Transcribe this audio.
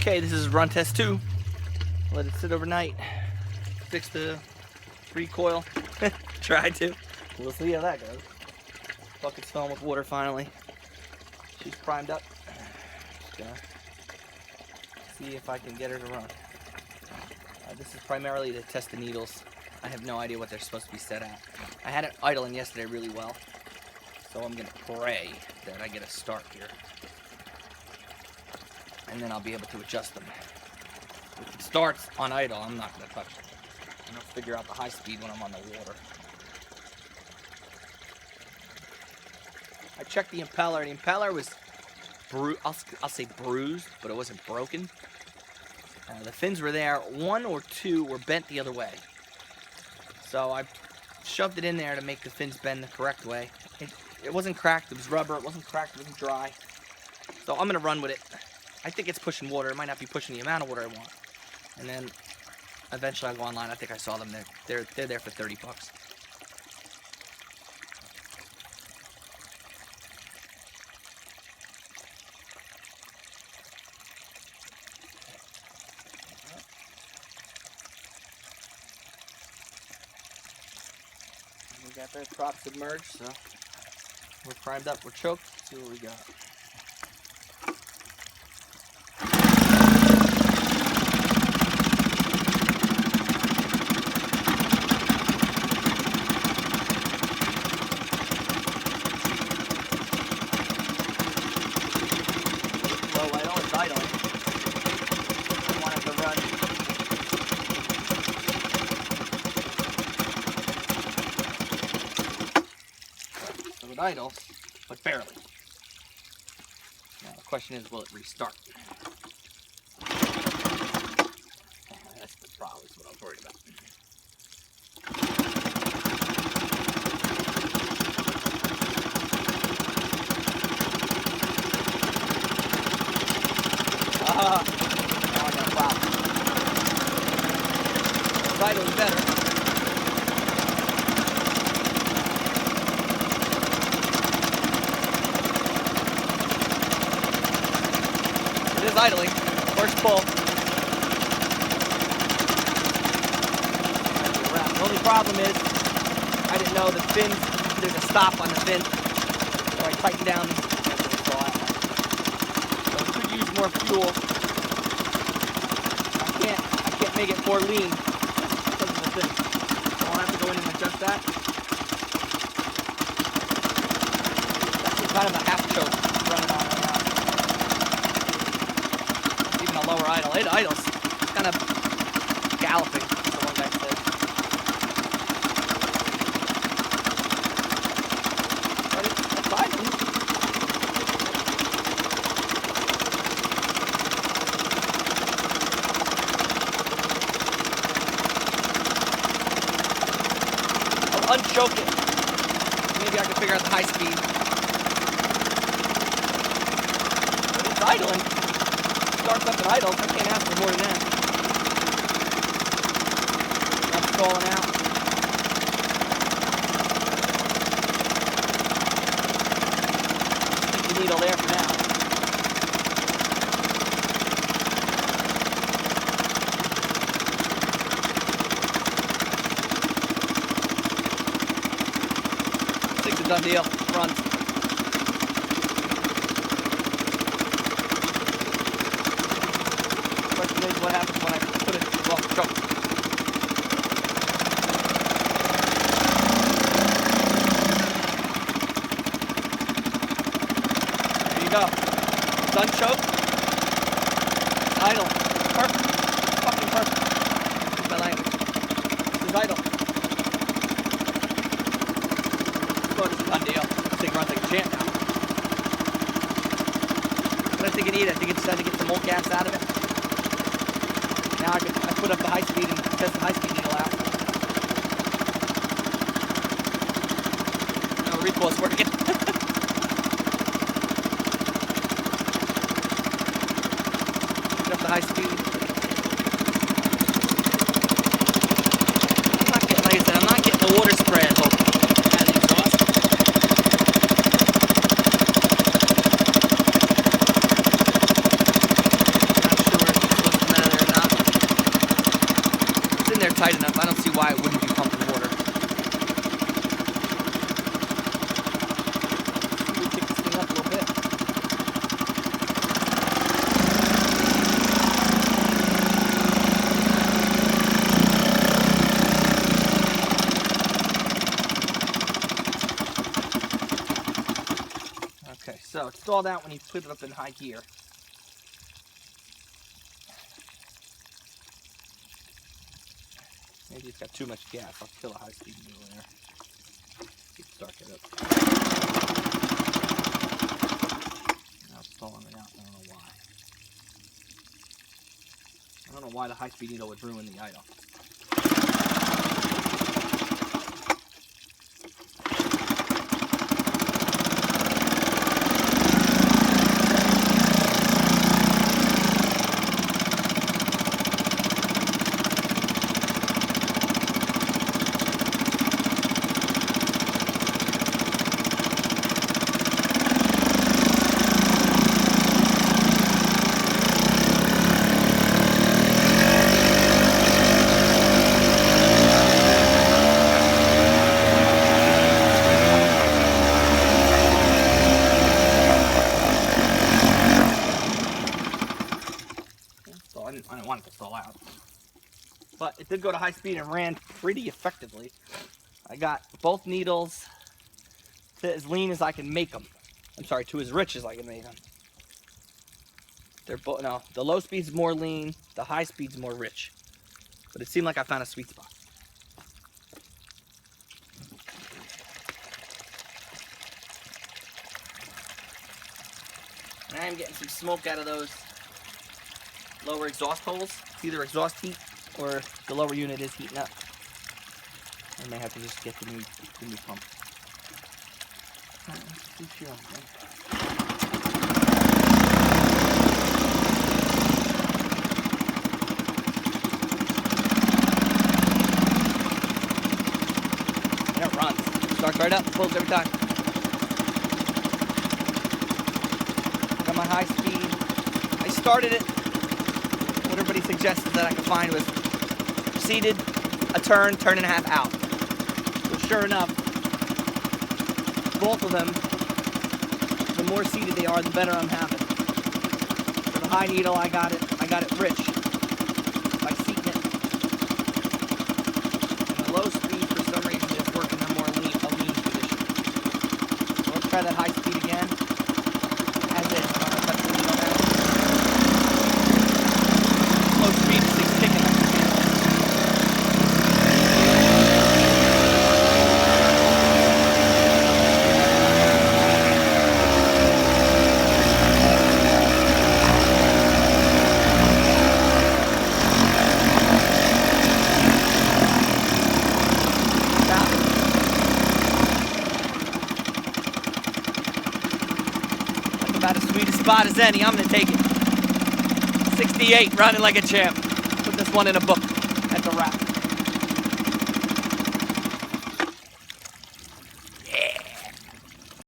Okay, this is run test 2. Let it sit overnight. Fix the recoil. Tried to. We'll see how that goes. Bucket's filling with water finally. She's primed up. Just gonna see if I can get her to run. This is primarily to test the needles. I have no idea what they're supposed to be set at. I had it idling yesterday really well, so I'm gonna pray that I get a start here, and then I'll be able to adjust them. If it starts on idle, I'm not gonna touch it. I'm gonna figure out the high speed when I'm on the water. I checked the impeller. The impeller was I'll say bruised, but it wasn't broken. The fins were there. 1 or 2 were bent the other way. So I shoved it in there to make the fins bend the correct way. It wasn't cracked. It was rubber. It wasn't cracked. It wasn't dry. So I'm going to run with it. I think it's pushing water. It might not be pushing the amount of water I want. And then eventually I'll go online. I think I saw them there. They're there for $30. We got the prop submerged, so we're primed up, we're choked. Let's see what we got. Low idle, it's idling. I want it to run. It idles, but barely. Now the question is, will it restart? That's the problem, is what I was worried about. Now I got a problem. It's idling better. It is idling. First pull. The only problem is I didn't know the fin, there's a stop on the fin. So I tightened down. So I could use more fuel. I can't make it more lean because of the fin. So I'll have to go in and adjust that. That's kind of a half choke running on right now. Lower idle. It idles. It's kind of galloping, as the one guy said. But it's idling. I'll unchoke it. Maybe I can figure out the high speed. But it's idling. Starts up and idles, I can't ask for more than that. That's stalling out. Keep the needle there for now. I think it's a done deal. Runs. What happens when I put it off the choke. There you go. Done choke. Idle. Perfect. Fucking perfect. That's my language. This is idle. So it's a done deal. This thing runs like a champ now. What I think it needed, I think it decided to get some more gas out of it. Now I put up the high speed and test the high speed needle out. No, recoil's working. Put up the high speed. Like I said, I'm not getting the water spray at the exhaust. Not sure tight enough. I don't see why it wouldn't be pumping water. Let me pick this thing up a little bit. Okay, so it's stalled out when you put it up in high gear. Maybe it's got too much gas. I'll kill a high-speed needle there. Start that up. Now it's stalling it out. I don't know why. I don't know why the high-speed needle would ruin the idle. I didn't want it to stall out. But it did go to high speed and ran pretty effectively. I got both needles to as lean as I can make them. I'm sorry, to as rich as I can make them. They're both, no, the low speed's more lean, the high speed's more rich. But it seemed like I found a sweet spot. And I am getting some smoke out of those lower exhaust holes. It's either exhaust heat or the lower unit is heating up. I may have to just get the new pump. Alright, let's see here. And it runs. Starts right up, pulls every time. Got my high speed. I started it. What everybody suggested that I could find was seated, a turn and a half out. Well, sure enough, both of them, the more seated they are, the better I'm having. For the high needle, I got it rich by seating it. And the low speed, for some reason, is working in a more lean condition. So let's try that high speed again. As is. About as sweet a spot as any. I'm going to take it. 68, running like a champ. Put this one in a book.